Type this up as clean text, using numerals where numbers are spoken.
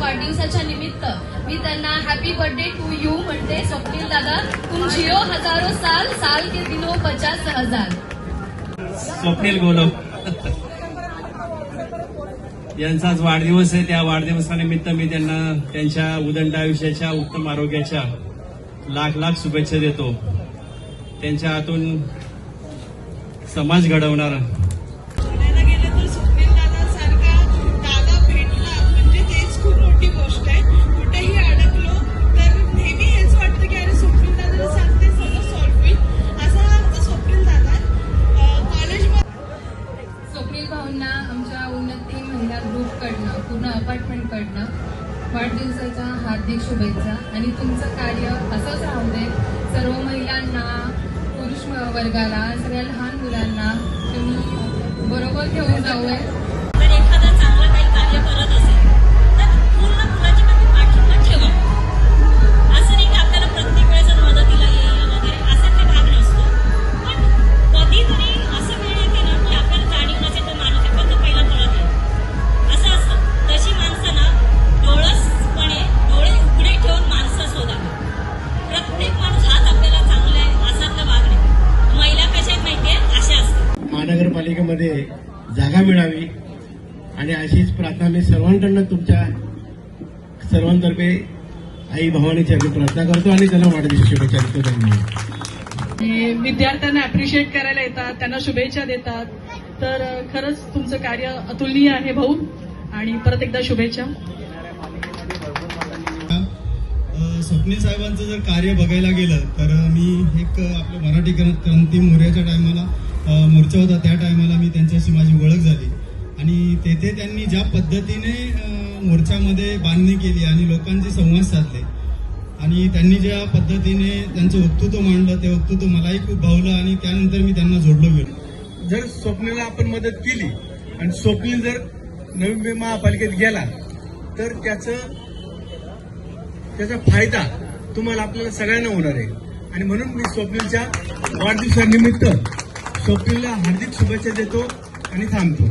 वाढदिवसाच्या निमित्त मी त्यांना हॅपी बर्थडे टू यू म्हणते. स्वप्नील दादा, तुम जियो हजारो साल, साल के दिनों 50,000. स्वप्नील गोलम यांचाच वाढदिवस आहे. त्या वाढदिवसानिमित्त मी त्यांना त्यांच्या उदंड आयुष्याच्या, उत्तम आरोग्याच्या लाख लाख शुभेच्छा देतो. त्यांच्या हातून समाज घडवणारा आमच्या उन्नती महिला ग्रुपकडनं, पूर्ण अपार्टमेंटकडनं वाढदिवसाच्या हार्दिक शुभेच्छा. आणि तुमचं कार्य असंच राहू दे. सर्व महिलांना, पुरुष वर्गाला, सगळ्या लहान मुलांना तुम्ही बरोबर घेऊन जाऊया. तर एखादा चांगलं काही कार्य करत असेल तर पूर्ण मुलाची पण पाठिंबा ठेवा. असं नाही की आपल्याला प्रत्येक वेळेस मदतीला येईल वगैरे असा काही भाग नसतो. पण कधीतरी असं वेळ येते ना की आपल्याला जाणीव नसेल तर माणूस फक्त पहिला पळत येईल. असं असतं. तशी माणसं ना डोळे उघडे ठेवून माणसं शोधावी. प्रत्येक माणूस हाच आपल्याला चांगला आहे असातलं वागणे. महिला कशा आहेत माहितीये, अशा असतात. महानगरपालिकेमध्ये जागा मिळावी आणि अशीच प्रार्थना मी सर्वांकडनं तुमच्या सर्वांतर्फे आई भवानीच्या प्रार्थना करतो आणि त्यांना वाढदिवस शुभेच्छा देतो. धन्यवाद. विद्यार्थ्यांना अप्रिशिएट करायला येतात, त्यांना शुभेच्छा देतात. तर खरंच तुमचं कार्य अतुलनीय आहे भाऊ, आणि परत एकदा शुभेच्छा. स्वप्नील साहेबांचं जर कार्य बघायला गेलं तर मी एक आपल्या मराठी क्रांती मोर्चाच्या टायमाला मोर्चा होता, त्या टायमाला मी त्यांच्याशी माझी ओळख झाली आणि तेथे त्यांनी ज्या पद्धतीने मोर्चामध्ये बांधणी केली आणि लोकांचे संवाद साधले आणि त्यांनी ज्या पद्धतीने त्यांचं वक्तृत्व मांडलं, ते वक्तृत्व मलाही खूप भावलं आणि त्यानंतर मी त्यांना जोडलो गेलो. जर स्वप्नीला आपण मदत केली आणि स्वप्नील जर नवी महापालिकेत गेला तर त्याचा फायदा तुम्हाला, आपल्याला सगळ्यांना होणार आहे. आणि म्हणून मी स्वप्नीलच्या वाढदिवसानिमित्त स्वप्नीलला हार्दिक शुभेच्छा देतो आणि थांबतो.